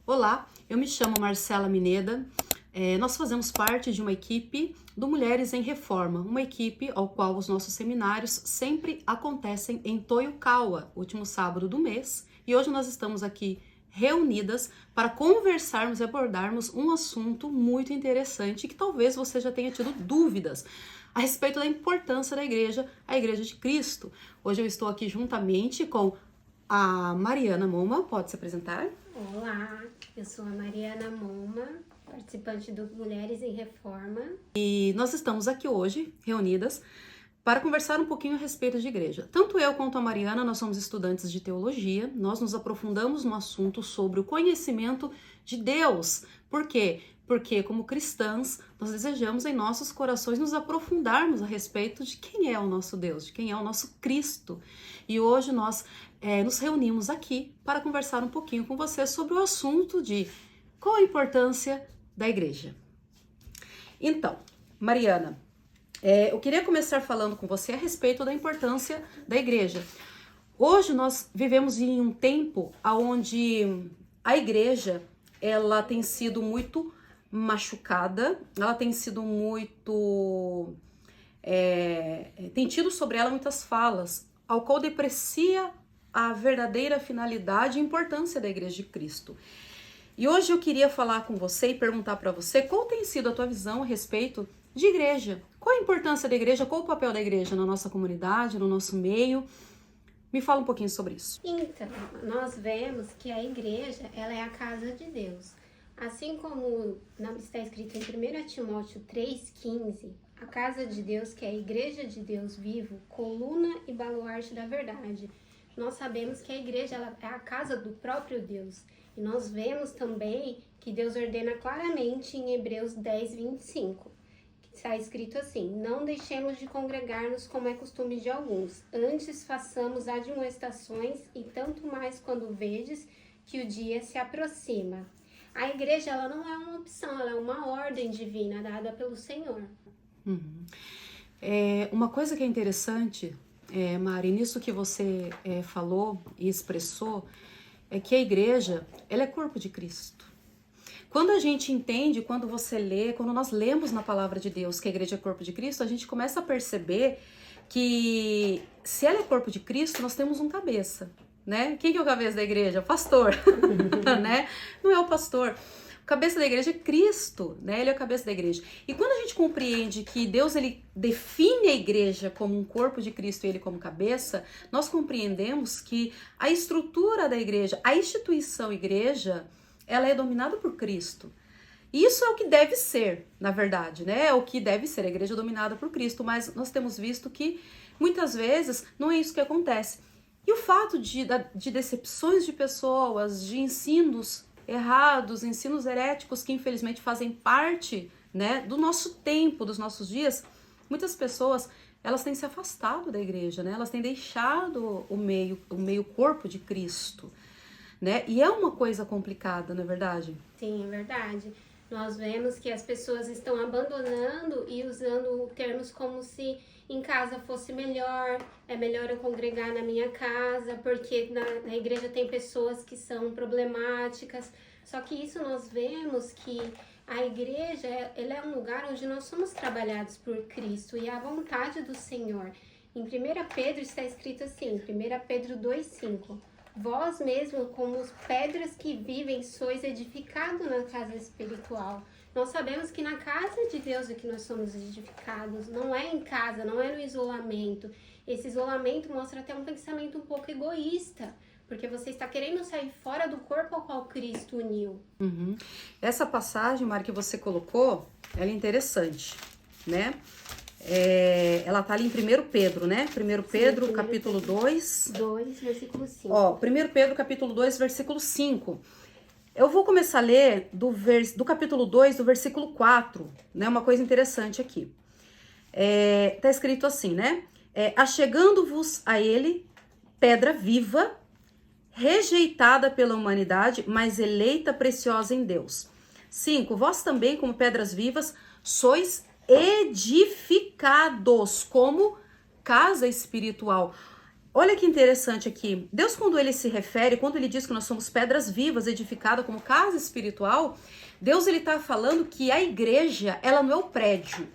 Olá, eu me chamo Marcela Mineda. Nós fazemos parte de uma equipe do Mulheres em Reforma, uma equipe ao qual os nossos seminários sempre acontecem em Toyokawa, último sábado do mês. E hoje nós estamos aqui reunidas para conversarmos e abordarmos um assunto muito interessante que talvez você já tenha tido dúvidas a respeito da importância da igreja, a Igreja de Cristo. Hoje eu estou aqui juntamente com a Mariana Moma. Pode se apresentar? Olá, eu sou a Mariana Moma, participante do Mulheres em Reforma. E nós estamos aqui hoje, reunidas, para conversar um pouquinho a respeito de igreja. Tanto eu quanto a Mariana, nós somos estudantes de teologia, nós nos aprofundamos no assunto sobre o conhecimento de Deus. Por quê? Porque, como cristãs, nós desejamos em nossos corações nos aprofundarmos a respeito de quem é o nosso Deus, de quem é o nosso Cristo. E hoje nós nos reunimos aqui para conversar um pouquinho com você sobre o assunto de qual a importância da igreja. Então, Mariana, eu queria começar falando com você a respeito da importância da igreja. Hoje nós vivemos em um tempo onde a igreja ela tem sido muito machucada, ela tem sido muito... tem tido sobre ela muitas falas, ao qual deprecia a verdadeira finalidade e importância da Igreja de Cristo. E hoje eu queria falar com você e perguntar para você qual tem sido a tua visão a respeito de igreja. Qual a importância da igreja, qual o papel da igreja na nossa comunidade, no nosso meio? Me fala um pouquinho sobre isso. Então, nós vemos que a igreja, ela é a casa de Deus. Assim como está escrito em 1 Timóteo 3,15, a casa de Deus, que é a igreja de Deus vivo, coluna e baluarte da verdade. Nós sabemos que a igreja ela é a casa do próprio Deus. E nós vemos também que Deus ordena claramente em Hebreus 10:25. Está escrito assim: não deixemos de congregar-nos como é costume de alguns. Antes façamos admoestações e tanto mais quando vedes que o dia se aproxima. A igreja ela não é uma opção, ela é uma ordem divina dada pelo Senhor. Uma coisa que é interessante, Mari, nisso que você falou e expressou, é que a igreja, ela é corpo de Cristo. Quando a gente entende, quando você lê, quando nós lemos na palavra de Deus que a igreja é corpo de Cristo, a gente começa a perceber que se ela é corpo de Cristo, nós temos um cabeça, né? Quem que é o cabeça da igreja? O pastor, né? Não é o pastor. O cabeça da igreja é Cristo, né? Ele é o cabeça da igreja. E quando a gente compreende que Deus ele define a igreja como um corpo de Cristo e ele como cabeça, nós compreendemos que a estrutura da igreja, a instituição igreja, ela é dominada por Cristo. E isso é o que deve ser, na verdade, né? É o que deve ser, a igreja dominada por Cristo, mas nós temos visto que muitas vezes não é isso que acontece. E o fato de decepções de pessoas, de ensinos errados, ensinos heréticos que infelizmente fazem parte, né, do nosso tempo, dos nossos dias, muitas pessoas elas têm se afastado da igreja, né? Elas têm deixado o meio corpo de Cristo, né? E é uma coisa complicada, não é verdade? Sim, é verdade. Nós vemos que as pessoas estão abandonando e usando termos como se em casa fosse melhor, é melhor eu congregar na minha casa, porque na igreja tem pessoas que são problemáticas. Só que isso nós vemos que a igreja ela é um lugar onde nós somos trabalhados por Cristo e é a vontade do Senhor. Em 1 Pedro está escrito assim, 1 Pedro 2,5. Vós mesmo, como pedras que vivem, sois edificados na casa espiritual. Nós sabemos que na casa de Deus é que nós somos edificados, não é em casa, não é no isolamento. Esse isolamento mostra até um pensamento um pouco egoísta, porque você está querendo sair fora do corpo ao qual Cristo uniu. Essa passagem, Mari, que você colocou, ela é interessante, né? Ela tá ali em 1 Pedro, né? 1 Pedro, Sim, capítulo 2. 2, versículo 5. 1 Pedro, capítulo 2, versículo 5. Eu vou começar a ler do capítulo 2, do versículo 4, né? Uma coisa interessante aqui. Tá escrito assim, né? Achegando-vos a ele, pedra viva, rejeitada pela humanidade, mas eleita preciosa em Deus. 5. Vós também, como pedras vivas, sois edificados como casa espiritual. olha que interessante aqui. Deus, quando ele se refere, quando ele diz que nós somos pedras vivas, edificadas como casa espiritual, Deus, ele tá falando que a igreja, ela não é o prédio.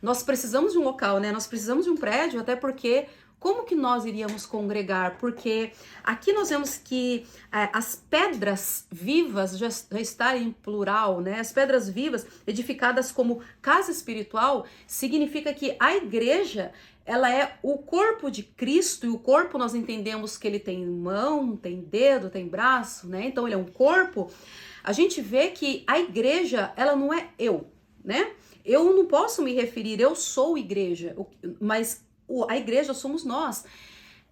Nós precisamos de um local, né? Nós precisamos de um prédio, até porque como que nós iríamos congregar? Porque aqui nós vemos que as pedras vivas já está em plural, né? As pedras vivas edificadas como casa espiritual significa que a igreja, ela é o corpo de Cristo, e o corpo nós entendemos que ele tem mão, tem dedo, tem braço, né? Então ele é um corpo. A gente vê que a igreja, ela não é eu, né? Eu não posso me referir, eu sou igreja, mas a igreja somos nós.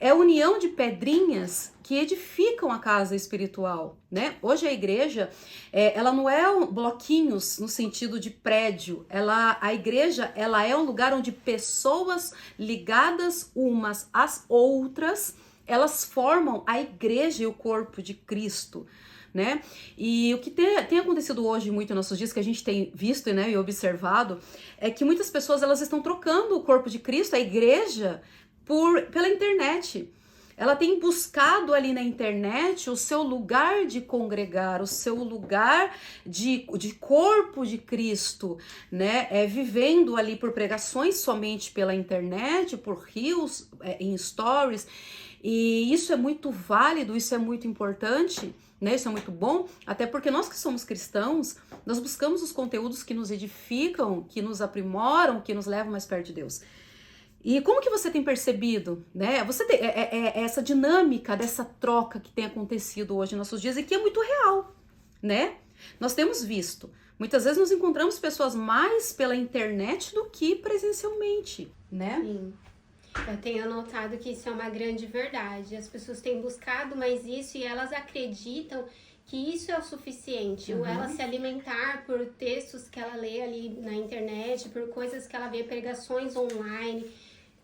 É a união de pedrinhas que edificam a casa espiritual, né? Hoje a igreja, ela não é bloquinhos no sentido de prédio. A igreja, ela é um lugar onde pessoas ligadas umas às outras, elas formam a igreja e o corpo de Cristo, né? E o que tem acontecido hoje muito nos nossos dias, que a gente tem visto, né, e observado, é que muitas pessoas, elas estão trocando o corpo de Cristo, a igreja, pela internet. Ela tem buscado ali na internet o seu lugar de congregar, o seu lugar de corpo de Cristo, né? Vivendo ali por pregações somente pela internet, por reels, em stories. E isso é muito válido, isso é muito importante, né? Isso é muito bom, até porque nós que somos cristãos, nós buscamos os conteúdos que nos edificam, que nos aprimoram, que nos levam mais perto de Deus. E como que você tem percebido, né? Você tem essa dinâmica dessa troca que tem acontecido hoje em nossos dias e que é muito real, né? Nós temos visto. Muitas vezes nos encontramos pessoas mais pela internet do que presencialmente, né? Sim. Eu tenho notado que isso é uma grande verdade. As pessoas têm buscado mais isso e elas acreditam que isso é o suficiente. Ou ela se alimentar por textos que ela lê ali na internet, por coisas que ela vê, pregações online.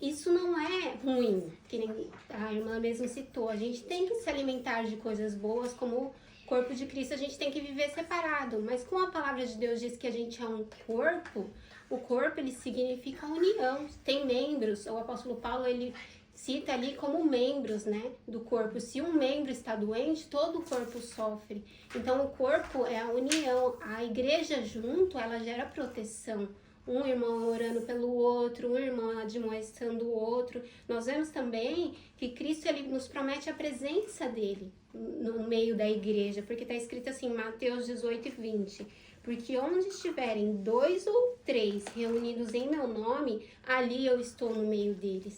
Isso não é ruim, que nem a irmã mesmo citou. A gente tem que se alimentar de coisas boas, como corpo de Cristo, a gente tem que viver separado. Mas como a palavra de Deus diz que a gente é um corpo, o corpo, ele significa união. Tem membros, o apóstolo Paulo, ele cita ali como membros, né, do corpo. Se um membro está doente, todo o corpo sofre. Então, o corpo é a união. A igreja junto, ela gera proteção. Um irmão orando pelo outro, um irmão admoestando o outro. Nós vemos também que Cristo, ele nos promete a presença dele no meio da igreja, porque está escrito assim, Mateus 18:20, porque onde estiverem 2 ou 3 reunidos em meu nome, ali eu estou no meio deles.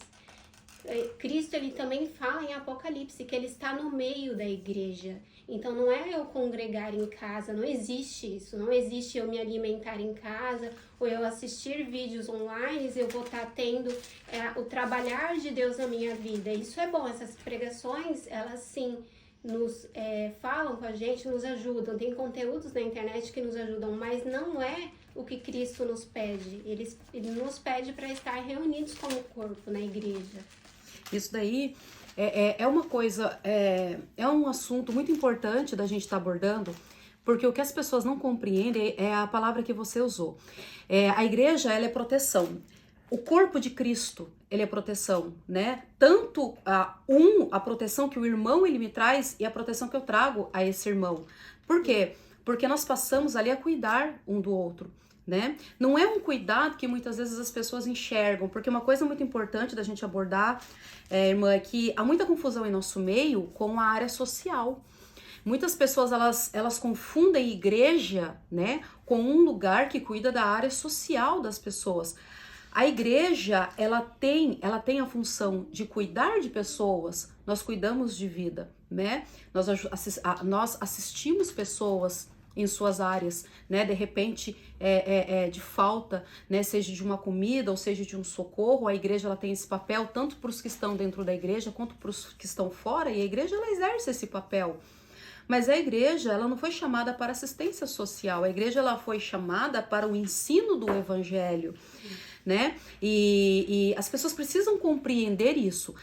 Cristo, ele também fala em Apocalipse que ele está no meio da igreja. Então não é eu congregar em casa, não existe isso, não existe eu me alimentar em casa ou eu assistir vídeos online, eu vou estar tendo o trabalhar de Deus na minha vida. Isso é bom, essas pregações, elas sim nos falam com a gente, nos ajudam, tem conteúdos na internet que nos ajudam, mas não é o que Cristo nos pede. Ele nos pede para estar reunidos como corpo na igreja. Isso daí é uma coisa, é um assunto muito importante da gente estar abordando, porque o que as pessoas não compreendem é a palavra que você usou. A igreja, ela é proteção. O corpo de Cristo, ele é proteção, né? Tanto a proteção que o irmão, ele me traz e a proteção que eu trago a esse irmão. Por quê? Porque nós passamos ali a cuidar um do outro, né? Não é um cuidado que muitas vezes as pessoas enxergam, porque uma coisa muito importante da gente abordar, irmã, é que há muita confusão em nosso meio com a área social. Muitas pessoas, elas confundem igreja, né, com um lugar que cuida da área social das pessoas. A igreja, ela tem a função de cuidar de pessoas, nós cuidamos de vida, né? Nós assistimos pessoas em suas áreas, né? De repente, de falta, né? Seja de uma comida ou seja de um socorro, a igreja, ela tem esse papel tanto para os que estão dentro da igreja quanto para os que estão fora, e a igreja, ela exerce esse papel. Mas a igreja, ela não foi chamada para assistência social, a igreja, ela foi chamada para o ensino do evangelho, né? E as pessoas precisam compreender isso.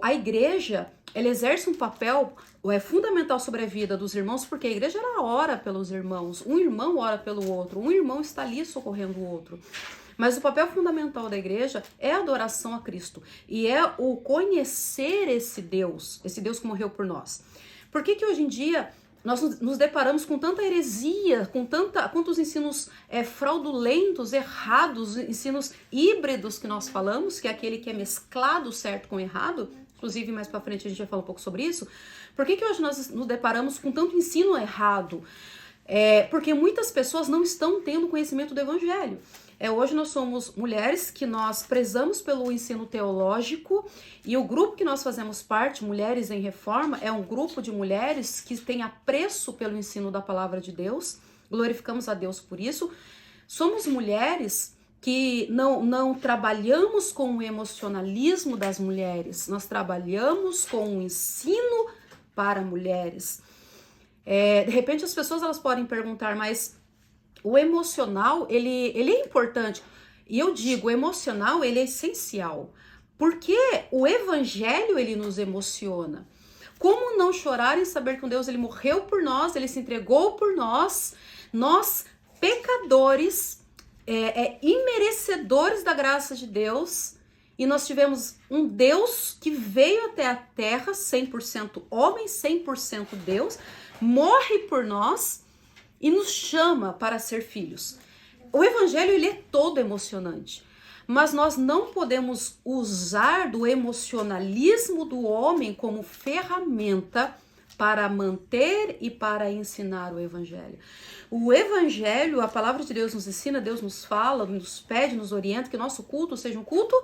A igreja, ela exerce um papel fundamental sobre a vida dos irmãos, porque a igreja, ela ora pelos irmãos, um irmão ora pelo outro, um irmão está ali socorrendo o outro. Mas o papel fundamental da igreja é a adoração a Cristo e é o conhecer esse Deus que morreu por nós. Por que que hoje em dia nós nos deparamos com tanta heresia, com tantos ensinos fraudulentos, errados, ensinos híbridos que nós falamos, que é aquele que é mesclado certo com errado? Inclusive, mais pra frente a gente vai falar um pouco sobre isso. Por que que hoje nós nos deparamos com tanto ensino errado? Porque muitas pessoas não estão tendo conhecimento do evangelho. Hoje nós somos mulheres que nós prezamos pelo ensino teológico e o grupo que nós fazemos parte, Mulheres em Reforma, é um grupo de mulheres que tem apreço pelo ensino da palavra de Deus, glorificamos a Deus por isso. Somos mulheres que não trabalhamos com o emocionalismo das mulheres, nós trabalhamos com o ensino para mulheres. De repente as pessoas elas podem perguntar, mas o emocional, ele é importante. E eu digo, o emocional, ele é essencial. Porque o evangelho, ele nos emociona. Como não chorar em saber que um Deus, ele morreu por nós, ele se entregou por nós, nós, pecadores, imerecedores da graça de Deus, e nós tivemos um Deus que veio até a terra, 100% homem, 100% Deus, morre por nós, e nos chama para ser filhos. O evangelho ele é todo emocionante, mas nós não podemos usar do emocionalismo do homem como ferramenta para manter e para ensinar o evangelho. O evangelho, a palavra de Deus nos ensina, Deus nos fala, nos pede, nos orienta que nosso culto seja um culto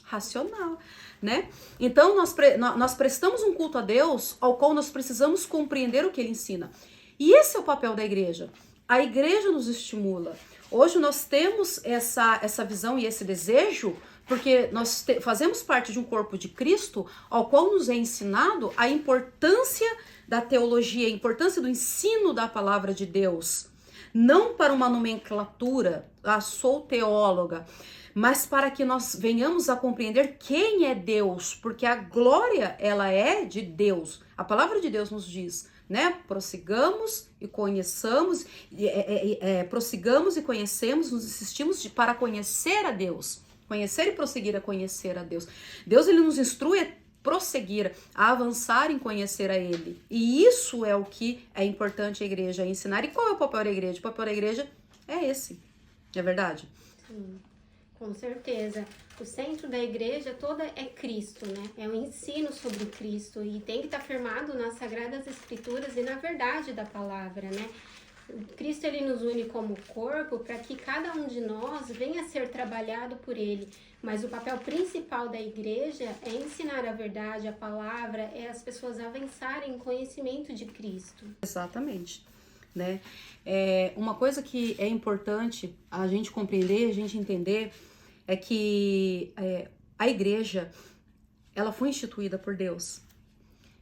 racional, né? Então nós prestamos um culto a Deus ao qual nós precisamos compreender o que ele ensina. E esse é o papel da igreja. A igreja nos estimula. Hoje nós temos essa visão e esse desejo, porque nós fazemos parte de um corpo de Cristo, ao qual nos é ensinado a importância da teologia, a importância do ensino da palavra de Deus. Não para uma nomenclatura, sou teóloga, mas para que nós venhamos a compreender quem é Deus, porque a glória, ela é de Deus. A palavra de Deus nos diz, né? Prossigamos e conheçamos, prossigamos e conhecemos, nos insistimos para conhecer a Deus, conhecer e prosseguir a conhecer a Deus. Deus, ele nos instrui a prosseguir, a avançar em conhecer a ele. E isso é o que é importante a igreja ensinar. E qual é o papel da igreja? O papel da igreja é esse, não é verdade? Sim, com certeza. O centro da igreja toda é Cristo, né? É o ensino sobre Cristo e tem que estar firmado nas Sagradas Escrituras e na verdade da palavra, né? Cristo, ele nos une como corpo para que cada um de nós venha a ser trabalhado por ele. Mas o papel principal da igreja é ensinar a verdade, a palavra, é as pessoas avançarem em conhecimento de Cristo. Exatamente, né? Uma coisa que é importante a gente compreender, a gente entender, é que a igreja, ela foi instituída por Deus.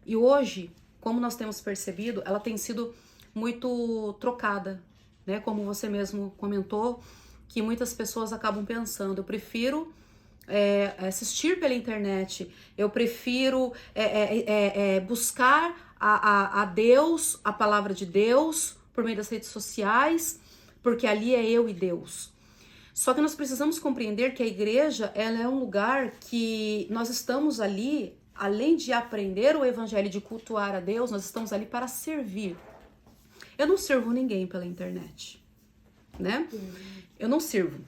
E hoje, como nós temos percebido, ela tem sido muito trocada, né? Como você mesmo comentou, que muitas pessoas acabam pensando, eu prefiro assistir pela internet, eu prefiro buscar a Deus, a palavra de Deus, por meio das redes sociais, porque ali é eu e Deus. Só que nós precisamos compreender que a igreja, ela é um lugar que nós estamos ali, além de aprender o evangelho, de cultuar a Deus, nós estamos ali para servir. Eu não sirvo ninguém pela internet, né? Eu não sirvo.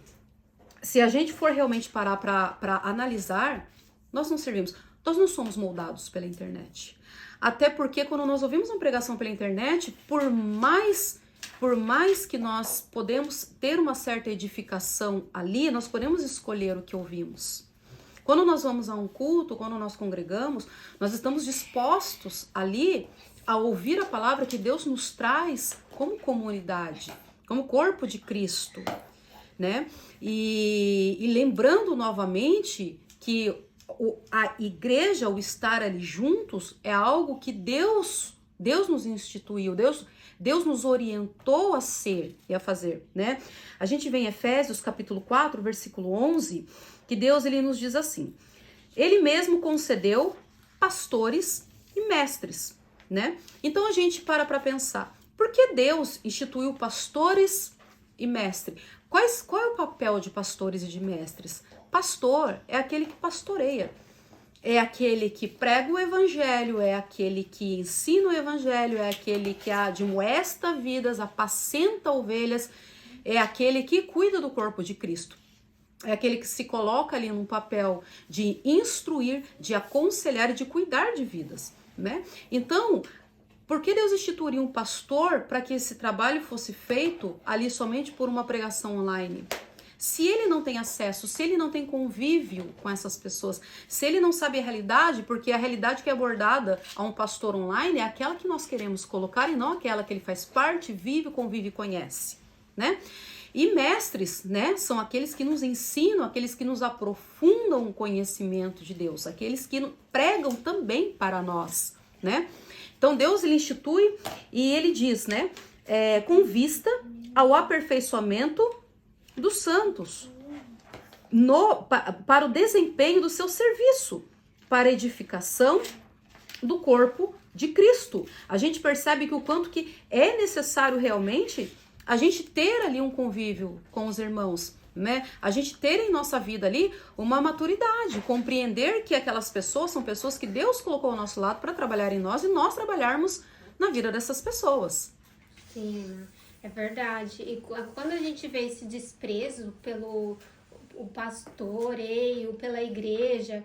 Se a gente for realmente parar para analisar, nós não servimos. Nós não somos moldados pela internet. Até porque quando nós ouvimos uma pregação pela internet, por mais que nós podemos ter uma certa edificação ali, nós podemos escolher o que ouvimos. Quando nós vamos a um culto, quando nós congregamos, nós estamos dispostos ali a ouvir a palavra que Deus nos traz como comunidade, como corpo de Cristo, né? E lembrando novamente que a igreja, o estar ali juntos, é algo que Deus nos instituiu, Deus nos orientou a ser e a fazer, né? A gente vê em Efésios capítulo 4, versículo 11, que Deus ele nos diz assim: Ele mesmo concedeu pastores e mestres, né? Então a gente para pensar, por que Deus instituiu pastores e mestre. Qual é o papel de pastores e de mestres? Pastor é aquele que pastoreia. É aquele que prega o evangelho, é aquele que ensina o evangelho, é aquele que admoesta vidas, apacenta ovelhas, é aquele que cuida do corpo de Cristo. É aquele que se coloca ali num papel de instruir, de aconselhar e de cuidar de vidas, né? Então, por que Deus instituiria um pastor para que esse trabalho fosse feito ali somente por uma pregação online? Se ele não tem acesso, se ele não tem convívio com essas pessoas, se ele não sabe a realidade, porque a realidade que é abordada a um pastor online é aquela que nós queremos colocar e não aquela que ele faz parte, vive, convive e conhece, né? E mestres, né, são aqueles que nos ensinam, aqueles que nos aprofundam o conhecimento de Deus, aqueles que pregam também para nós, né? Então Deus, ele institui e ele diz, né, com vista ao aperfeiçoamento dos santos, para o desempenho do seu serviço, para a edificação do corpo de Cristo. A gente percebe que o quanto que é necessário realmente a gente ter ali um convívio com os irmãos, né? A gente ter em nossa vida ali uma maturidade, compreender que aquelas pessoas são pessoas que Deus colocou ao nosso lado para trabalhar em nós e nós trabalharmos na vida dessas pessoas. Sim, é verdade. E quando a gente vê esse desprezo pelo o pastoreio, pela igreja,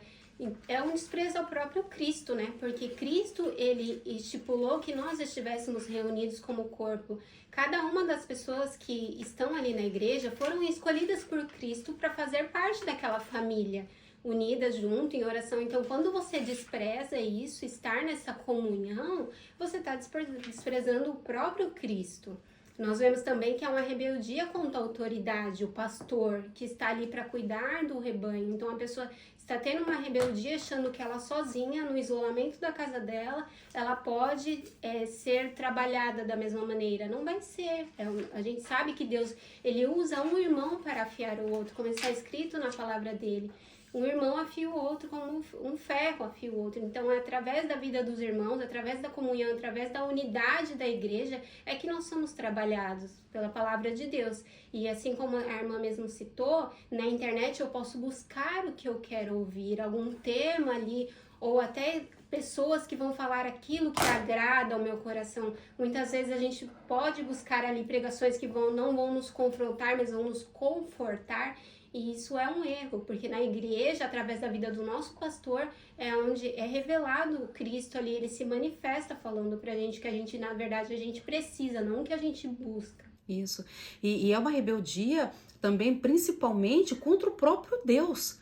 é um desprezo ao próprio Cristo, né? Porque Cristo, ele estipulou que nós estivéssemos reunidos como corpo. Cada uma das pessoas que estão ali na igreja foram escolhidas por Cristo para fazer parte daquela família, unidas junto em oração. Então, quando você despreza isso, estar nessa comunhão, você está desprezando o próprio Cristo. Nós vemos também que é uma rebeldia contra a autoridade, o pastor, que está ali para cuidar do rebanho. Então, a pessoa está tendo uma rebeldia achando que ela sozinha, no isolamento da casa dela, ela pode ser trabalhada da mesma maneira. Não vai ser. A gente sabe que Deus, ele usa um irmão para afiar o outro, como está escrito na palavra dele. Um irmão afia o outro como um ferro afia o outro. Então, é através da vida dos irmãos, através da comunhão, através da unidade da igreja, é que nós somos trabalhados pela palavra de Deus. E assim como a irmã mesmo citou, na internet eu posso buscar o que eu quero ouvir, algum tema ali, ou até pessoas que vão falar aquilo que agrada ao meu coração. Muitas vezes a gente pode buscar ali pregações que não vão nos confrontar, mas vão nos confortar. E isso é um erro, porque na igreja, através da vida do nosso pastor, é onde é revelado o Cristo ali, ele se manifesta falando pra gente que a gente, na verdade, a gente precisa, não que a gente busca. Isso. E é uma rebeldia também, principalmente, contra o próprio Deus.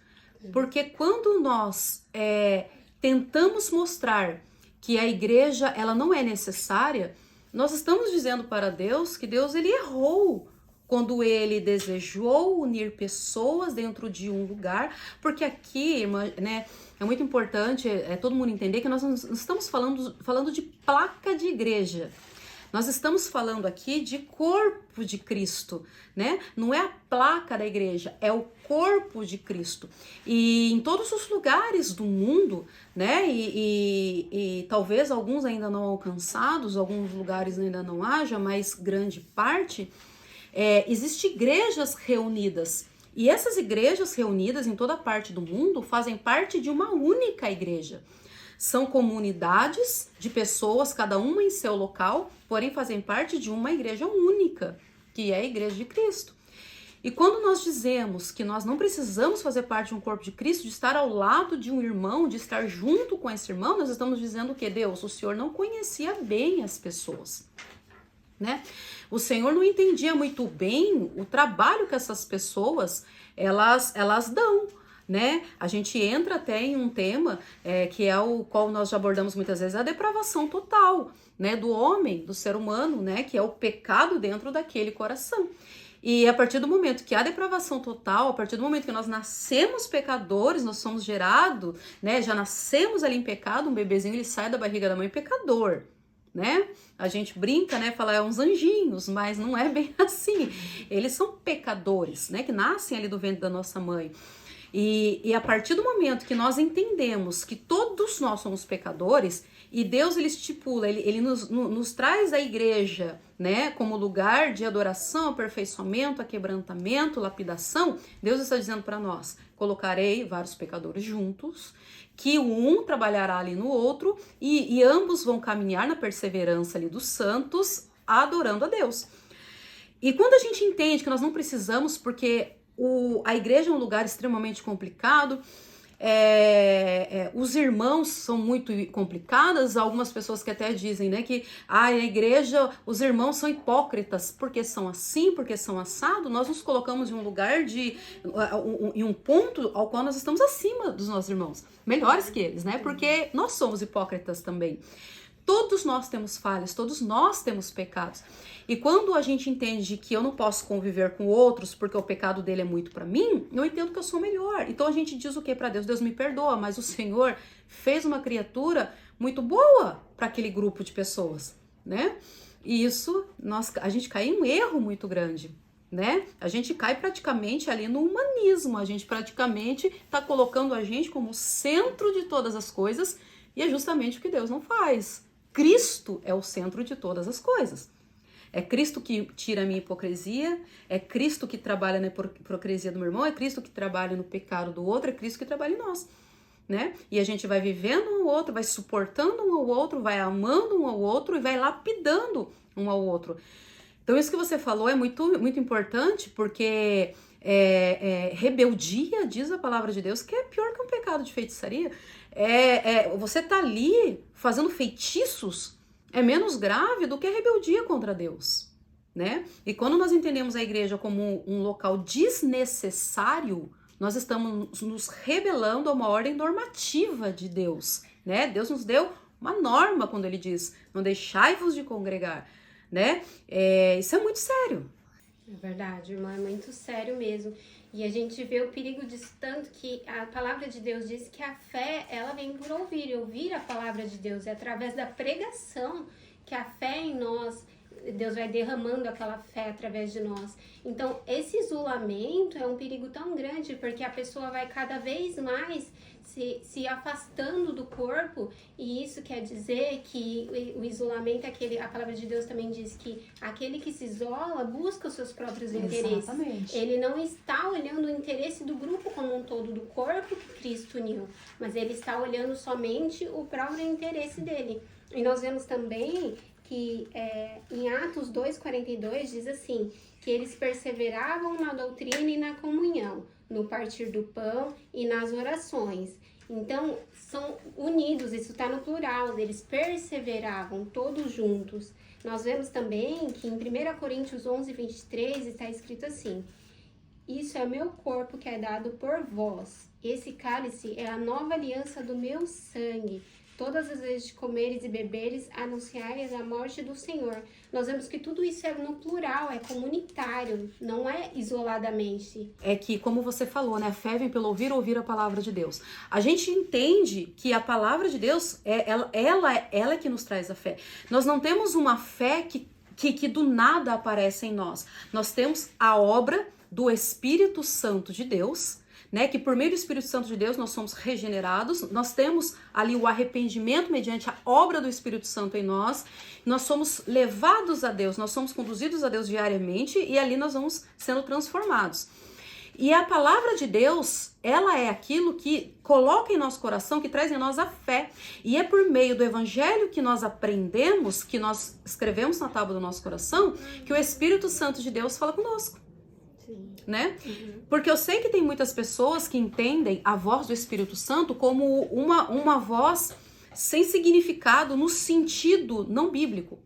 Porque quando nós tentamos mostrar que a igreja ela não é necessária, nós estamos dizendo para Deus que Deus ele errou quando ele desejou unir pessoas dentro de um lugar, porque aqui, né, é muito importante todo mundo entender que nós não estamos falando de placa de igreja. Nós estamos falando aqui de corpo de Cristo, né? Não é a placa da igreja, é o corpo de Cristo. E em todos os lugares do mundo, né? E talvez alguns ainda não alcançados, alguns lugares ainda não haja, mas grande parte, existem igrejas reunidas. E essas igrejas reunidas em toda parte do mundo fazem parte de uma única igreja. São comunidades de pessoas, cada uma em seu local, porém fazem parte de uma igreja única, que é a Igreja de Cristo. E quando nós dizemos que nós não precisamos fazer parte de um corpo de Cristo, de estar ao lado de um irmão, de estar junto com esse irmão, nós estamos dizendo que Deus, o Senhor não conhecia bem as pessoas, né? O Senhor não entendia muito bem o trabalho que essas pessoas, elas dão, né? A gente entra até em um tema que é o qual nós já abordamos muitas vezes, a depravação total, né, do homem, do ser humano, né, que é o pecado dentro daquele coração. E a partir do momento que há depravação total, a partir do momento que nós nascemos pecadores, nós somos gerados, né, já nascemos ali em pecado, um bebezinho ele sai da barriga da mãe pecador, né? A gente brinca, né, fala uns anjinhos, mas não é bem assim. Eles são pecadores, né, que nascem ali do ventre da nossa mãe. E a partir do momento que nós entendemos que todos nós somos pecadores, e Deus ele estipula, ele nos traz a igreja, né, como lugar de adoração, aperfeiçoamento, aquebrantamento, lapidação, Deus está dizendo para nós: colocarei vários pecadores juntos, que um trabalhará ali no outro e ambos vão caminhar na perseverança ali dos santos, adorando a Deus. E quando a gente entende que nós não precisamos, porque a igreja é um lugar extremamente complicado, os irmãos são muito complicados, algumas pessoas que até dizem, né, que a igreja, os irmãos são hipócritas, porque são assim, porque são assado. Nós nos colocamos em um lugar em um ponto ao qual nós estamos acima dos nossos irmãos, melhores que eles, né, porque nós somos hipócritas também. Todos nós temos falhas, todos nós temos pecados. E quando a gente entende que eu não posso conviver com outros porque o pecado dele é muito para mim, eu entendo que eu sou melhor. Então a gente diz o que para Deus? Deus me perdoa, mas o Senhor fez uma criatura muito boa para aquele grupo de pessoas, né? E isso, a gente cai em um erro muito grande, né? A gente cai praticamente ali no humanismo, a gente praticamente está colocando a gente como centro de todas as coisas, e é justamente o que Deus não faz. Cristo é o centro de todas as coisas. É Cristo que tira a minha hipocrisia, é Cristo que trabalha na hipocrisia do meu irmão, é Cristo que trabalha no pecado do outro, é Cristo que trabalha em nós, né? E a gente vai vivendo um ao outro, vai suportando um ao outro, vai amando um ao outro e vai lapidando um ao outro. Então isso que você falou é muito, muito importante, porque rebeldia, diz a palavra de Deus, que é pior que um pecado de feitiçaria. Você tá ali fazendo feitiços, é menos grave do que a rebeldia contra Deus, né? E quando nós entendemos a igreja como um local desnecessário, nós estamos nos rebelando a uma ordem normativa de Deus, né? Deus nos deu uma norma quando ele diz: não deixai-vos de congregar, né? Isso é muito sério. É verdade, irmã, é muito sério mesmo. E a gente vê o perigo disso tanto que a palavra de Deus diz que a fé, ela vem por ouvir a palavra de Deus. É através da pregação que a fé em nós, Deus vai derramando aquela fé através de nós. Então, esse isolamento é um perigo tão grande, porque a pessoa vai cada vez mais se afastando do corpo, e isso quer dizer que o isolamento, a palavra de Deus também diz que aquele que se isola busca os seus próprios interesses. Exatamente. Ele não está olhando o interesse do grupo como um todo, do corpo que Cristo uniu, mas ele está olhando somente o próprio interesse dele. E nós vemos também que em Atos 2,42 diz assim, que eles perseveravam na doutrina e na comunhão, no partir do pão e nas orações. Então, são unidos, isso está no plural, eles perseveravam todos juntos. Nós vemos também que em 1 Coríntios 11:23 está escrito assim: isso é meu corpo que é dado por vós. Esse cálice é a nova aliança do meu sangue. Todas as vezes de comeres e beberes, anunciareis a morte do Senhor. Nós vemos que tudo isso é no plural, é comunitário, não é isoladamente. É que, como você falou, né? A fé vem pelo ouvir a palavra de Deus. A gente entende que a palavra de Deus, ela é que nos traz a fé. Nós não temos uma fé que do nada aparece em nós. Nós temos a obra do Espírito Santo de Deus, né, que por meio do Espírito Santo de Deus nós somos regenerados, nós temos ali o arrependimento mediante a obra do Espírito Santo em nós somos levados a Deus, nós somos conduzidos a Deus diariamente e ali nós vamos sendo transformados. E a palavra de Deus, ela é aquilo que coloca em nosso coração, que traz em nós a fé. E é por meio do evangelho que nós aprendemos, que nós escrevemos na tábua do nosso coração, que o Espírito Santo de Deus fala conosco. Né? Porque eu sei que tem muitas pessoas que entendem a voz do Espírito Santo como uma voz sem significado no sentido não bíblico.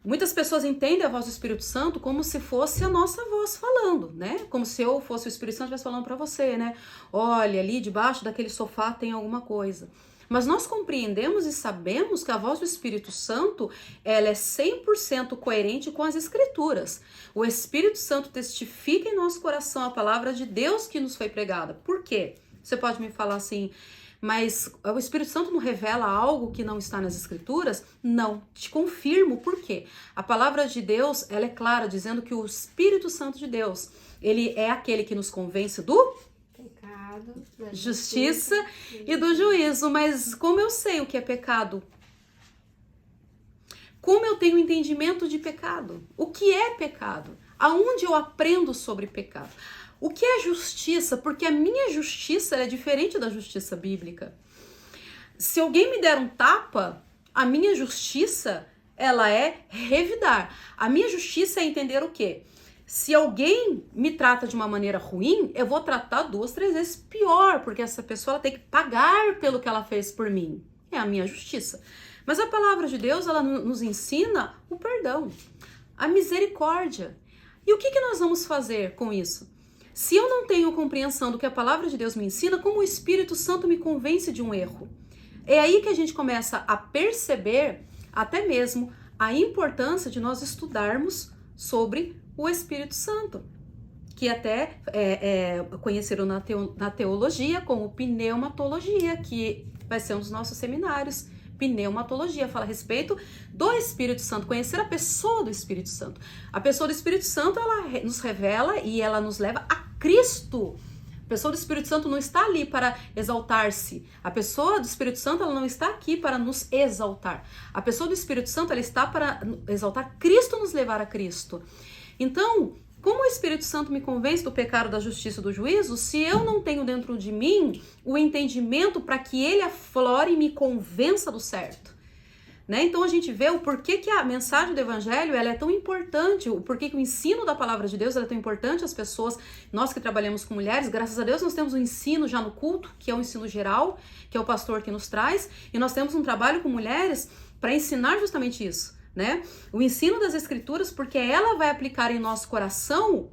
Muitas pessoas entendem a voz do Espírito Santo como se fosse a nossa voz falando, né? Como se eu fosse o Espírito Santo estivesse falando para você, né? Olha, ali debaixo daquele sofá tem alguma coisa. Mas nós compreendemos e sabemos que a voz do Espírito Santo, ela é 100% coerente com as Escrituras. O Espírito Santo testifica em nosso coração a palavra de Deus que nos foi pregada. Por quê? Você pode me falar assim, mas o Espírito Santo não revela algo que não está nas Escrituras? Não, te confirmo por quê. A palavra de Deus, ela é clara, dizendo que o Espírito Santo de Deus, ele é aquele que nos convence do pecado, justiça e do juízo. Mas como eu sei o que é pecado? Como eu tenho entendimento de pecado? O que é pecado? Aonde eu aprendo sobre pecado? O que é justiça? Porque a minha justiça é diferente da justiça bíblica. Se alguém me der um tapa, a minha justiça, ela é revidar. A minha justiça é entender o quê? Se alguém me trata de uma maneira ruim, eu vou tratar 2, 3 vezes pior, porque essa pessoa ela tem que pagar pelo que ela fez por mim. É a minha justiça. Mas a palavra de Deus, ela nos ensina o perdão, a misericórdia. E o que nós vamos fazer com isso? Se eu não tenho compreensão do que a palavra de Deus me ensina, como o Espírito Santo me convence de um erro? É aí que a gente começa a perceber até mesmo a importância de nós estudarmos sobre o Espírito Santo, que até conheceram na teologia como pneumatologia, que vai ser um dos nossos seminários. Pneumatologia fala a respeito do Espírito Santo, conhecer a pessoa do Espírito Santo. A pessoa do Espírito Santo, ela nos revela e ela nos leva a Cristo. A pessoa do Espírito Santo não está ali para exaltar-se. A pessoa do Espírito Santo, ela não está aqui para nos exaltar. A pessoa do Espírito Santo, ela está para exaltar Cristo, nos levar a Cristo. Então, como o Espírito Santo me convence do pecado, da justiça e do juízo, se eu não tenho dentro de mim o entendimento para que ele aflore e me convença do certo? Né? Então a gente vê o porquê que a mensagem do Evangelho ela é tão importante, o porquê que o ensino da palavra de Deus ela é tão importante às pessoas. Nós que trabalhamos com mulheres, graças a Deus nós temos um ensino já no culto, que é um ensino geral, que é o pastor que nos traz, e nós temos um trabalho com mulheres para ensinar justamente isso. Né? O ensino das Escrituras, porque ela vai aplicar em nosso coração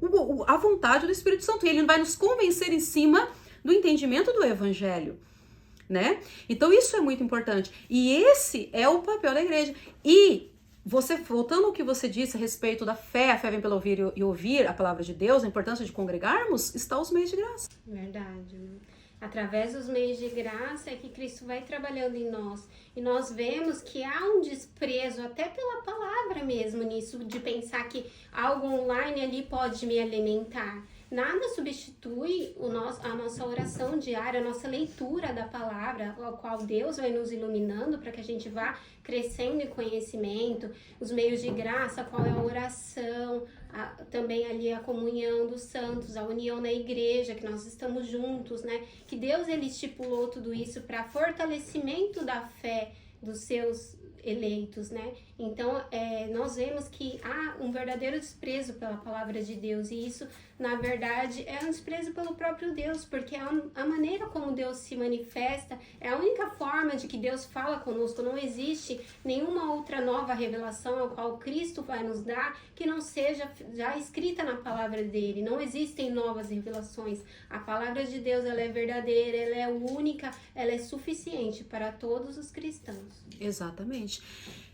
a vontade do Espírito Santo, e ele vai nos convencer em cima do entendimento do Evangelho, né? Então isso é muito importante, e esse é o papel da igreja. E você, voltando ao que você disse a respeito da fé, a fé vem pelo ouvir e ouvir a palavra de Deus, a importância de congregarmos, está os meios de graça. Verdade. Através dos meios de graça é que Cristo vai trabalhando em nós. E nós vemos que há um desprezo até pela palavra mesmo nisso, de pensar que algo online ali pode me alimentar. Nada substitui a nossa oração diária, a nossa leitura da palavra, ao qual Deus vai nos iluminando para que a gente vá crescendo em conhecimento, os meios de graça, qual é a oração, também ali a comunhão dos santos, a união na igreja, que nós estamos juntos, né? Que Deus ele estipulou tudo isso para fortalecimento da fé dos seus eleitos, né? Então, nós vemos que há um verdadeiro desprezo pela palavra de Deus, e isso, na verdade, é um desprezo pelo próprio Deus, porque a maneira como Deus se manifesta é a única forma de que Deus fala conosco. Não existe nenhuma outra nova revelação a qual Cristo vai nos dar que não seja já escrita na palavra dele. Não existem novas revelações. A palavra de Deus, ela é verdadeira, ela é única, ela é suficiente para todos os cristãos. Exatamente.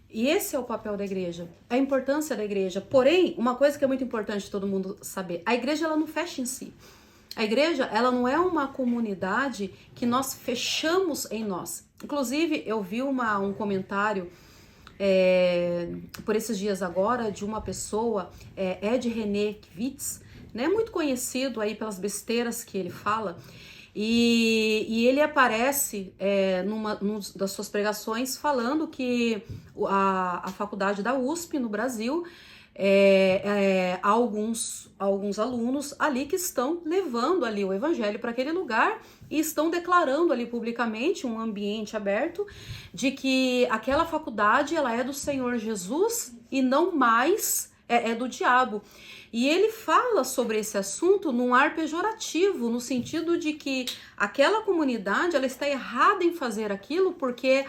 E esse é o papel da igreja, a importância da igreja. Porém, uma coisa que é muito importante todo mundo saber, a igreja ela não fecha em si. A igreja ela não é uma comunidade que nós fechamos em nós. Inclusive, eu vi um comentário por esses dias agora de uma pessoa, Ed René Kvitz, né, muito conhecido aí pelas besteiras que ele fala. E ele aparece numa das suas pregações falando que a faculdade da USP no Brasil há alguns alunos ali que estão levando ali o evangelho para aquele lugar e estão declarando ali publicamente, um ambiente aberto, de que aquela faculdade ela é do Senhor Jesus e não mais é do diabo. E ele fala sobre esse assunto num ar pejorativo, no sentido de que aquela comunidade ela está errada em fazer aquilo porque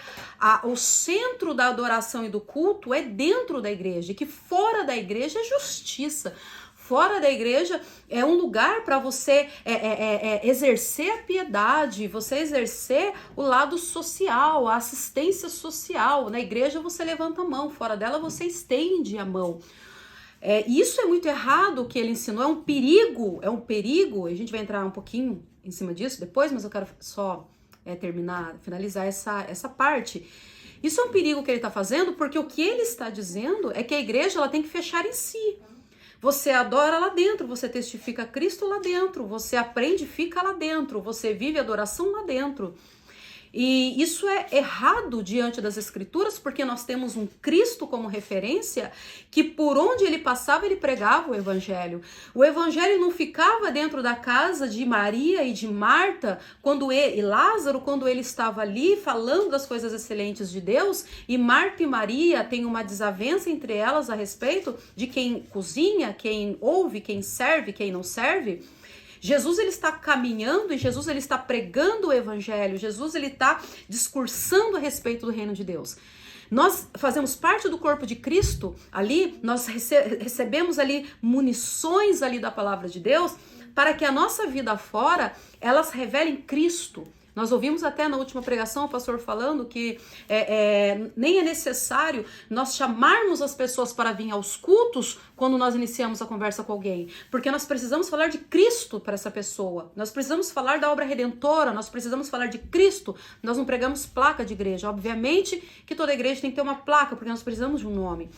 o centro da adoração e do culto é dentro da igreja, e que fora da igreja é justiça. Fora da igreja é um lugar para você exercer a piedade, você exercer o lado social, a assistência social. Na igreja você levanta a mão, fora dela você estende a mão. Isso é muito errado o que ele ensinou, é um perigo, a gente vai entrar um pouquinho em cima disso depois, mas eu quero só finalizar essa parte. Isso é um perigo que ele está fazendo, porque o que ele está dizendo é que a igreja ela tem que fechar em si. Você adora lá dentro, você testifica Cristo lá dentro, você aprende e fica lá dentro, você vive a adoração lá dentro. E isso é errado diante das Escrituras, porque nós temos um Cristo como referência, que por onde ele passava, ele pregava o Evangelho. O Evangelho não ficava dentro da casa de Maria e de Marta, e Lázaro, quando ele estava ali falando das coisas excelentes de Deus, e Marta e Maria têm uma desavença entre elas a respeito de quem cozinha, quem ouve, quem serve, quem não serve. Jesus, ele está caminhando e Jesus, ele está pregando o Evangelho. Jesus, ele está discursando a respeito do reino de Deus. Nós fazemos parte do corpo de Cristo ali, nós recebemos ali munições ali da palavra de Deus para que a nossa vida fora, elas revelem Cristo. Nós ouvimos até na última pregação o pastor falando que nem é necessário nós chamarmos as pessoas para vir aos cultos quando nós iniciamos a conversa com alguém, porque nós precisamos falar de Cristo para essa pessoa, nós precisamos falar da obra redentora, nós precisamos falar de Cristo. Nós não pregamos placa de igreja, obviamente que toda igreja tem que ter uma placa, porque nós precisamos de um nome.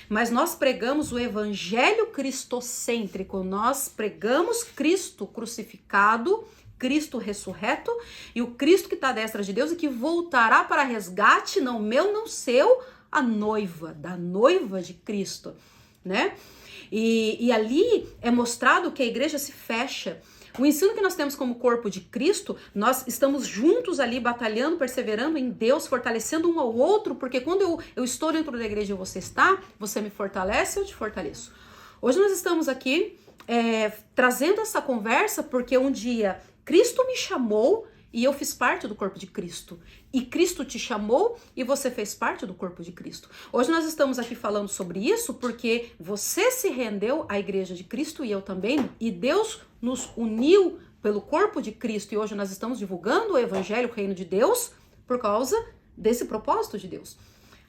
Mas nós pregamos o evangelho cristocêntrico, nós pregamos Cristo crucificado, Cristo ressurreto e o Cristo que está à destra de Deus e que voltará para resgate, não meu, não seu, a noiva, da noiva de Cristo, né? E ali é mostrado que a igreja se fecha. O ensino que nós temos como corpo de Cristo, nós estamos juntos ali batalhando, perseverando em Deus, fortalecendo um ao outro, porque quando eu estou dentro da igreja e você está, você me fortalece, eu te fortaleço. Hoje nós estamos aqui trazendo essa conversa porque um dia Cristo me chamou e eu fiz parte do corpo de Cristo. E Cristo te chamou e você fez parte do corpo de Cristo. Hoje nós estamos aqui falando sobre isso porque você se rendeu à igreja de Cristo e eu também. E Deus nos uniu pelo corpo de Cristo. E hoje nós estamos divulgando o evangelho, o reino de Deus, por causa desse propósito de Deus.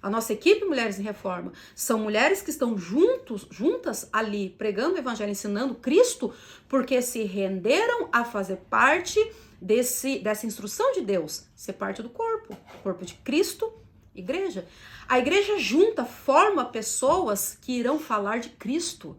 A nossa equipe Mulheres em Reforma são mulheres que estão juntas ali pregando o evangelho, ensinando Cristo, porque se renderam a fazer parte dessa instrução de Deus, ser parte do corpo de Cristo, igreja. A igreja junta forma pessoas que irão falar de Cristo.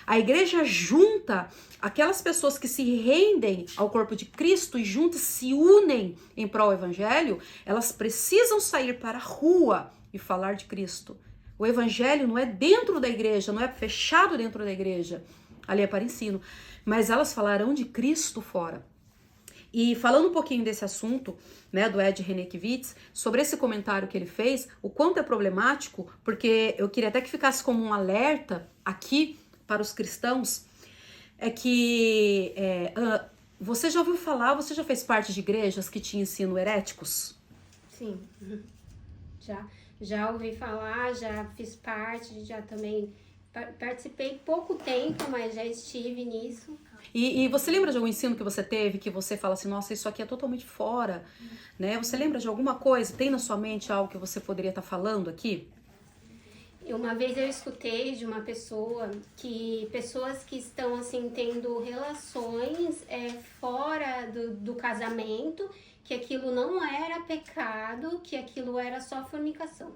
A igreja junta aquelas pessoas que se rendem ao corpo de Cristo e juntas se unem em prol do evangelho, elas precisam sair para a rua e falar de Cristo. O evangelho não é dentro da igreja, não é fechado dentro da igreja, ali é para ensino, mas elas falarão de Cristo fora. E falando um pouquinho desse assunto, né, do Ed Renekiewicz, sobre esse comentário que ele fez, o quanto é problemático, porque eu queria até que ficasse como um alerta aqui para os cristãos, é que você já ouviu falar, você já fez parte de igrejas que tinham ensino heréticos? Sim, já ouvi falar, já fiz parte, já também participei pouco tempo, mas já estive nisso. E você lembra de algum ensino que você teve, que você fala assim, nossa, isso aqui é totalmente fora, né? Você lembra de alguma coisa? Tem na sua mente algo que você poderia estar falando aqui? Uma vez eu escutei de uma pessoa que pessoas que estão assim tendo relações fora do casamento, que aquilo não era pecado, que aquilo era só fornicação.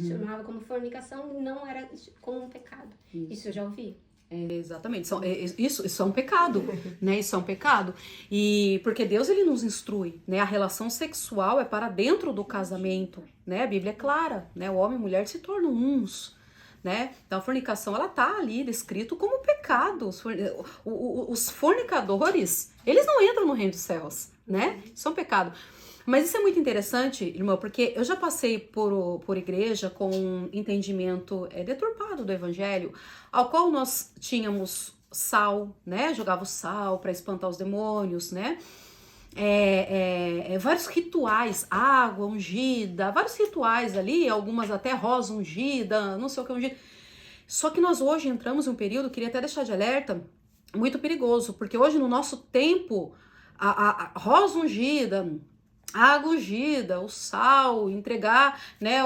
Chamava como fornicação, não era como um pecado. Isso eu já ouvi. Exatamente, isso é um pecado, né? Isso é um pecado. E porque Deus, ele nos instrui, né? A relação sexual é para dentro do casamento, né? A Bíblia é clara, né? O homem e a mulher se tornam uns, né? Então a fornicação, ela tá ali descrito como pecado. Os fornicadores, eles não entram no reino dos céus, né? Isso é um pecado. Mas isso é muito interessante, irmão, porque eu já passei por igreja com um entendimento deturpado do evangelho, ao qual nós tínhamos sal, né? Jogava o sal para espantar os demônios, né? Vários rituais, água ungida, vários rituais ali, algumas até rosa ungida, não sei o que ungida. Só que nós hoje entramos em um período, queria até deixar de alerta, muito perigoso, porque hoje no nosso tempo, a rosa ungida, a água ungida, o sal, entregar, né,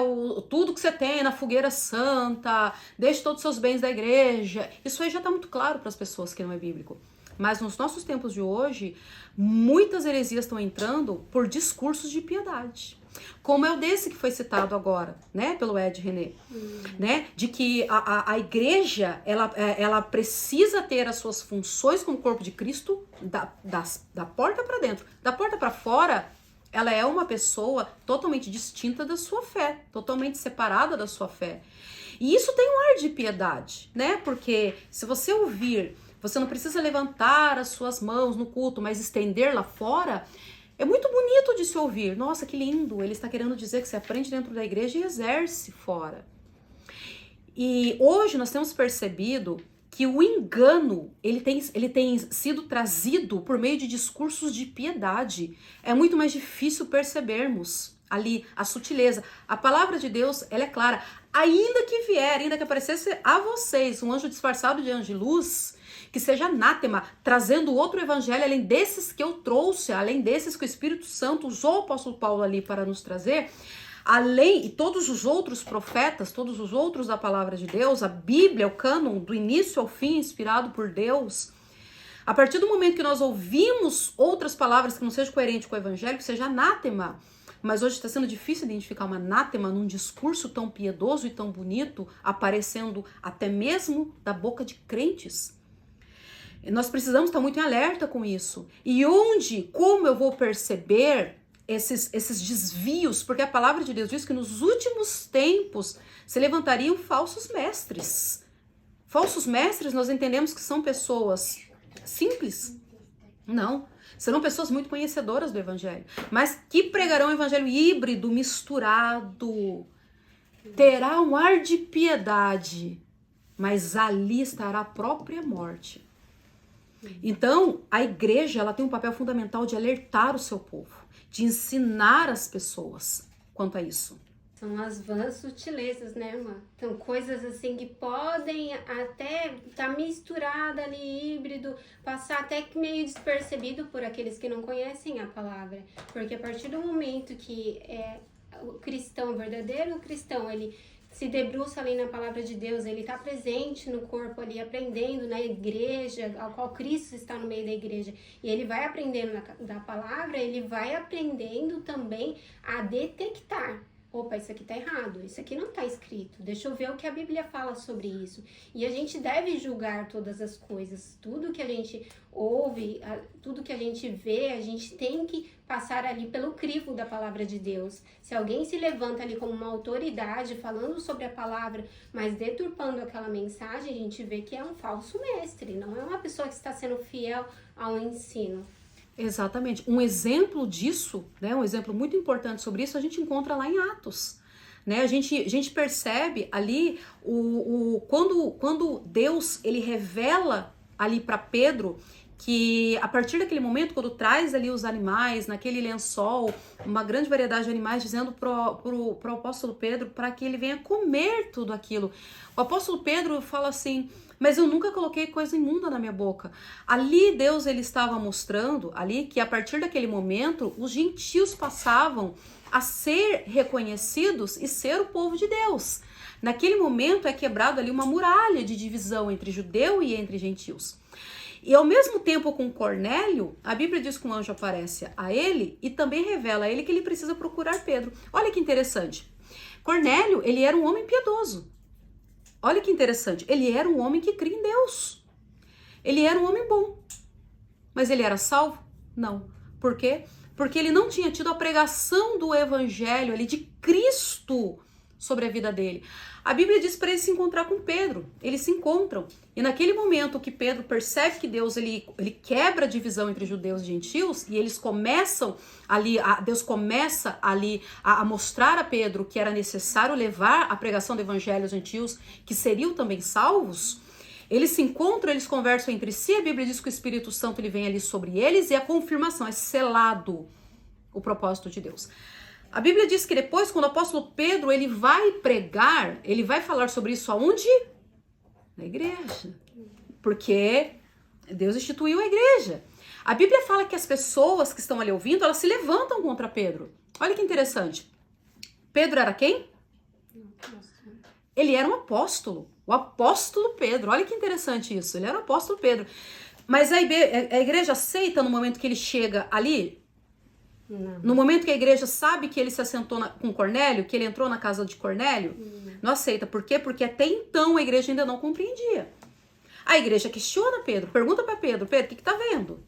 tudo que você tem na fogueira santa, deixe todos os seus bens da igreja, isso aí já está muito claro para as pessoas que não é bíblico. Mas nos nossos tempos de hoje, muitas heresias estão entrando por discursos de piedade. Como é o desse que foi citado agora, né, pelo Ed René, né, de que a igreja, ela precisa ter as suas funções como corpo de Cristo da porta para dentro. Da porta para fora, ela é uma pessoa totalmente distinta da sua fé, totalmente separada da sua fé. E isso tem um ar de piedade, né? Porque se você ouvir, você não precisa levantar as suas mãos no culto, mas estender lá fora, é muito bonito de se ouvir. Nossa, que lindo! Ele está querendo dizer que você aprende dentro da igreja e exerce fora. E hoje nós temos percebido que o engano, ele tem sido trazido por meio de discursos de piedade. É muito mais difícil percebermos ali a sutileza. A palavra de Deus, ela é clara. Ainda que aparecesse a vocês um anjo disfarçado de anjo de luz, que seja anátema, trazendo outro evangelho, além desses que eu trouxe, além desses que o Espírito Santo usou o apóstolo Paulo ali para nos trazer, além, e todos os outros profetas, todos os outros da palavra de Deus, a Bíblia, o cânon, do início ao fim, inspirado por Deus. A partir do momento que nós ouvimos outras palavras que não sejam coerentes com o evangelho, que seja anátema, mas hoje está sendo difícil identificar uma anátema num discurso tão piedoso e tão bonito, aparecendo até mesmo da boca de crentes. Nós precisamos estar muito em alerta com isso. E como eu vou perceber esses desvios? Porque a palavra de Deus diz que nos últimos tempos se levantariam falsos mestres. Falsos mestres, nós entendemos que são pessoas simples? Não. Serão pessoas muito conhecedoras do evangelho, mas que pregarão o evangelho híbrido, misturado. Terá um ar de piedade, mas ali estará a própria morte. Então, a igreja, ela tem um papel fundamental de alertar o seu povo, de ensinar as pessoas quanto a isso. São as vãs sutilezas, né, irmã? Então, coisas assim que podem até estar misturada ali, híbrido, passar até meio despercebido por aqueles que não conhecem a palavra. Porque a partir do momento que o cristão, o verdadeiro cristão, ele se debruça ali na palavra de Deus, ele está presente no corpo ali, aprendendo na igreja, ao qual Cristo está no meio da igreja, e ele vai aprendendo da palavra, ele vai aprendendo também a detectar. Opa, isso aqui tá errado, isso aqui não tá escrito, deixa eu ver o que a Bíblia fala sobre isso. E a gente deve julgar todas as coisas, tudo que a gente ouve, tudo que a gente vê, a gente tem que passar ali pelo crivo da palavra de Deus. Se alguém se levanta ali como uma autoridade falando sobre a palavra, mas deturpando aquela mensagem, a gente vê que é um falso mestre, não é uma pessoa que está sendo fiel ao ensino. Exatamente. Um exemplo disso, né, um exemplo muito importante sobre isso, a gente encontra lá em Atos. Né? A gente percebe ali quando Deus ele revela ali para Pedro que a partir daquele momento, quando traz ali os animais, naquele lençol, uma grande variedade de animais, dizendo pro apóstolo Pedro para que ele venha comer tudo aquilo. O apóstolo Pedro fala assim: mas eu nunca coloquei coisa imunda na minha boca. Ali Deus ele estava mostrando ali que a partir daquele momento os gentios passavam a ser reconhecidos e ser o povo de Deus. Naquele momento é quebrado ali uma muralha de divisão entre judeu e entre gentios. E ao mesmo tempo com Cornélio, a Bíblia diz que um anjo aparece a ele e também revela a ele que ele precisa procurar Pedro. Olha que interessante. Cornélio, ele era um homem piedoso. Olha que interessante. Ele era um homem que cria em Deus. Ele era um homem bom. Mas ele era salvo? Não. Por quê? Porque ele não tinha tido a pregação do evangelho ali de Cristo sobre a vida dele. A Bíblia diz para ele se encontrar com Pedro. Eles se encontram. E naquele momento que Pedro percebe que Deus ele quebra a divisão entre judeus e gentios, e eles começam ali, Deus começa ali a mostrar a Pedro que era necessário levar a pregação do evangelho aos gentios, que seriam também salvos. Eles se encontram, eles conversam entre si, a Bíblia diz que o Espírito Santo ele vem ali sobre eles, e a confirmação é selado o propósito de Deus. A Bíblia diz que depois, quando o apóstolo Pedro ele vai pregar, ele vai falar sobre isso aonde? Na igreja. Porque Deus instituiu a igreja. A Bíblia fala que as pessoas que estão ali ouvindo, elas se levantam contra Pedro. Olha que interessante. Pedro era quem? Ele era um apóstolo. O apóstolo Pedro. Olha que interessante isso. Ele era o apóstolo Pedro. Mas a igreja aceita no momento que ele chega ali? Não. No momento que a igreja sabe que ele se assentou com Cornélio, que ele entrou na casa de Cornélio, não aceita. Por quê? Porque até então a igreja ainda não compreendia. A igreja questiona Pedro, pergunta para Pedro, o que tá vendo?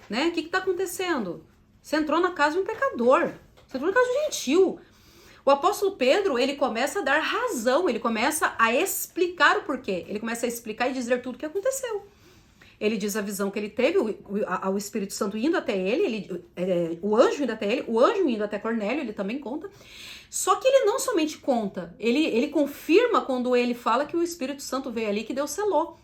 Né? O que tá acontecendo? Você entrou na casa de um pecador. Você entrou na casa de um gentil. O apóstolo Pedro, ele começa a dar razão, ele começa a explicar o porquê. Ele começa a explicar e dizer tudo o que aconteceu. Ele diz a visão que ele teve, o Espírito Santo indo até ele, o anjo indo até ele, o anjo indo até Cornélio, ele também conta. Só que ele não somente conta, ele confirma quando ele fala que o Espírito Santo veio ali, que Deus selou.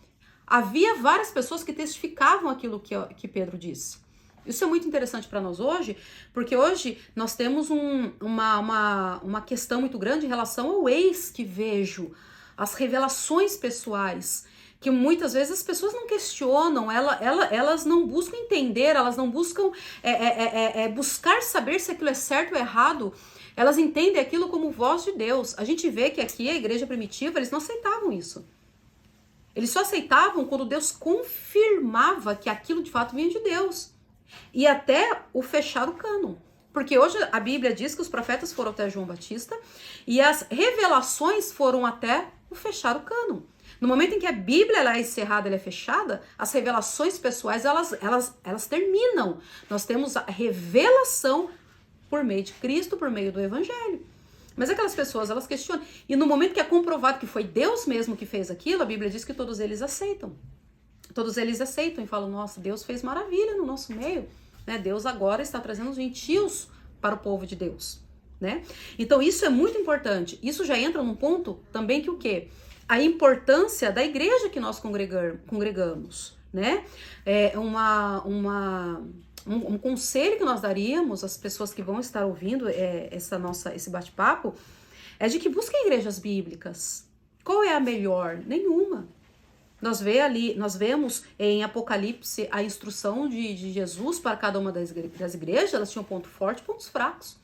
Havia várias pessoas que testificavam aquilo que Pedro disse. Isso é muito interessante para nós hoje, porque hoje nós temos uma questão muito grande em relação ao eis que vejo, as revelações pessoais, que muitas vezes as pessoas não questionam, elas não buscam entender, elas não buscam buscar saber se aquilo é certo ou errado, elas entendem aquilo como voz de Deus. A gente vê que aqui a igreja primitiva, eles não aceitavam isso. Eles só aceitavam quando Deus confirmava que aquilo de fato vinha de Deus. E até o fechar o cânon. Porque hoje a Bíblia diz que os profetas foram até João Batista e as revelações foram até o fechar o cânon. No momento em que a Bíblia ela é encerrada, ela é fechada, as revelações pessoais elas terminam. Nós temos a revelação por meio de Cristo, por meio do Evangelho. Mas aquelas pessoas, elas questionam. E no momento que é comprovado que foi Deus mesmo que fez aquilo, a Bíblia diz que todos eles aceitam. Todos eles aceitam e falam, nossa, Deus fez maravilha no nosso meio. Né? Deus agora está trazendo os gentios para o povo de Deus. Né? Então isso é muito importante. Isso já entra num ponto também que o quê? A importância da igreja que nós congregamos. Né? Um conselho que nós daríamos às pessoas que vão estar ouvindo esse bate-papo é de que busquem igrejas bíblicas. Qual é a melhor? Nenhuma. Nós vemos em Apocalipse a instrução de Jesus para cada uma das igrejas, elas tinham ponto forte e pontos fracos.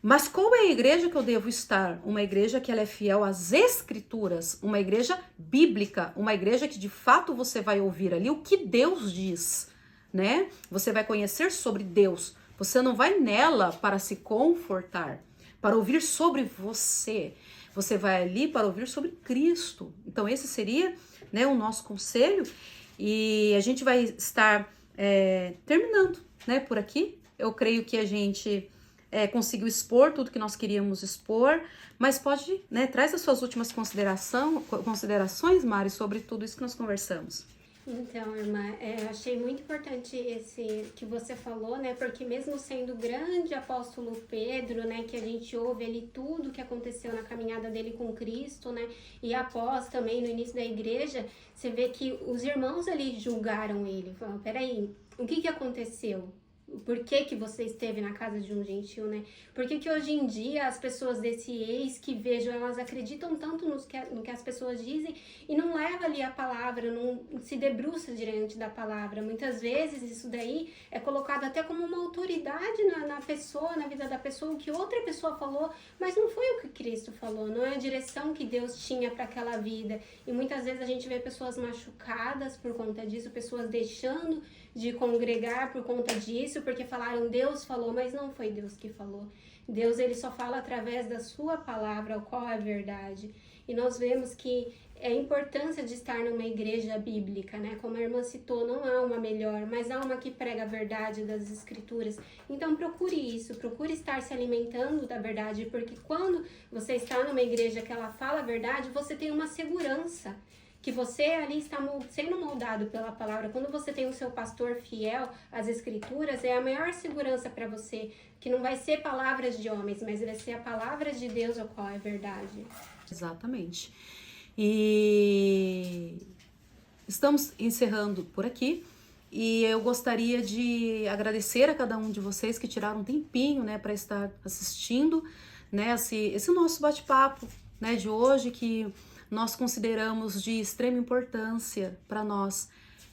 Mas qual é a igreja que eu devo estar? Uma igreja que ela é fiel às escrituras, uma igreja bíblica, uma igreja que de fato você vai ouvir ali o que Deus diz, né? Você vai conhecer sobre Deus, você não vai nela para se confortar, para ouvir sobre você. Você vai ali para ouvir sobre Cristo. Então esse seria, né, o nosso conselho. E a gente vai estar terminando, né, por aqui. Eu creio que a gente conseguiu expor tudo que nós queríamos expor. Mas pode, né, traz as suas últimas considerações, Mari, sobre tudo isso que nós conversamos. Então, irmã, achei muito importante esse que você falou, né? Porque mesmo sendo o grande apóstolo Pedro, né? Que a gente ouve ali tudo que aconteceu na caminhada dele com Cristo, né? E após também, no início da igreja, você vê que os irmãos ali julgaram ele. Falaram, peraí, o que aconteceu? Por que você esteve na casa de um gentil, né? Por que hoje em dia as pessoas desse ex que vejo, elas acreditam tanto no que as pessoas dizem e não levam ali a palavra, não se debruça diante da palavra. Muitas vezes isso daí é colocado até como uma autoridade na pessoa, na vida da pessoa, o que outra pessoa falou, mas não foi o que Cristo falou, não é a direção que Deus tinha para aquela vida. E muitas vezes a gente vê pessoas machucadas por conta disso, pessoas deixando de congregar por conta disso, porque falaram, Deus falou, mas não foi Deus que falou. Deus, ele só fala através da sua palavra, qual é a verdade. E nós vemos que é a importância de estar numa igreja bíblica, né? Como a irmã citou, não há uma melhor, mas há uma que prega a verdade das escrituras. Então procure isso, procure estar se alimentando da verdade, porque quando você está numa igreja que ela fala a verdade, você tem uma segurança que você ali está sendo moldado pela palavra. Quando você tem o seu pastor fiel às escrituras, é a maior segurança para você, que não vai ser palavras de homens, mas vai ser a palavra de Deus, a qual é verdade. Exatamente. E estamos encerrando por aqui. E eu gostaria de agradecer a cada um de vocês que tiraram um tempinho, né, para estar assistindo, né, esse nosso bate-papo, né, de hoje, que nós consideramos de extrema importância para nós.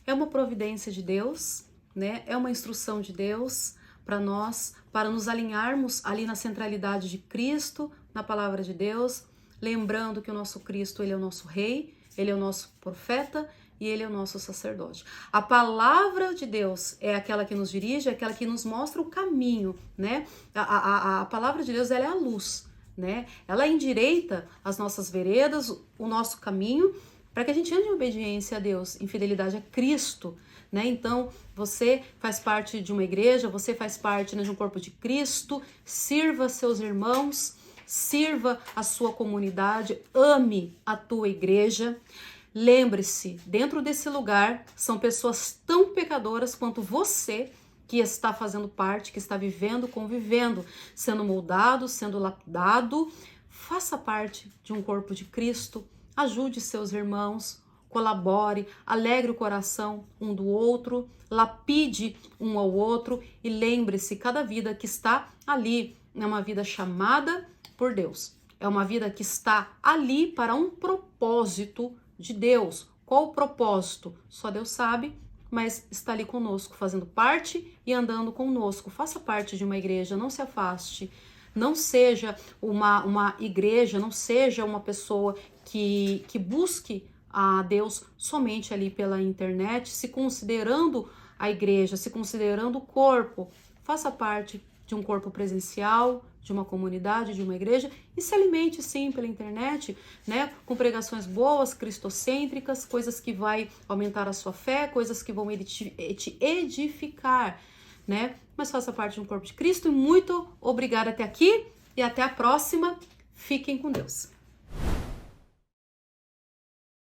É uma providência de Deus, né? É uma instrução de Deus para nós, para nos alinharmos ali na centralidade de Cristo, na palavra de Deus, lembrando que o nosso Cristo, ele é o nosso rei, ele é o nosso profeta e ele é o nosso sacerdote. A palavra de Deus é aquela que nos dirige, é aquela que nos mostra o caminho, né? A palavra de Deus, ela é a luz, né? Ela endireita as nossas veredas, o nosso caminho, para que a gente ande em obediência a Deus, em fidelidade a Cristo, né? Então, você faz parte de uma igreja, você faz parte, né, de um corpo de Cristo, sirva seus irmãos, sirva a sua comunidade, ame a tua igreja. Lembre-se, dentro desse lugar são pessoas tão pecadoras quanto você, que está fazendo parte, que está vivendo, convivendo, sendo moldado, sendo lapidado. Faça parte de um corpo de Cristo, ajude seus irmãos, colabore, alegre o coração um do outro, lapide um ao outro e lembre-se, cada vida que está ali é uma vida chamada por Deus. É uma vida que está ali para um propósito de Deus. Qual o propósito? Só Deus sabe, mas está ali conosco, fazendo parte e andando conosco. Faça parte de uma igreja, não se afaste. Não seja uma igreja, não seja uma pessoa que busque a Deus somente ali pela internet, se considerando a igreja, se considerando o corpo. Faça parte de um corpo presencial, de uma comunidade, de uma igreja, e se alimente sim pela internet, né, com pregações boas, cristocêntricas, coisas que vai aumentar a sua fé, coisas que vão te edificar, né? Mas faça parte de um corpo de Cristo e muito obrigada até aqui e até a próxima. Fiquem com Deus.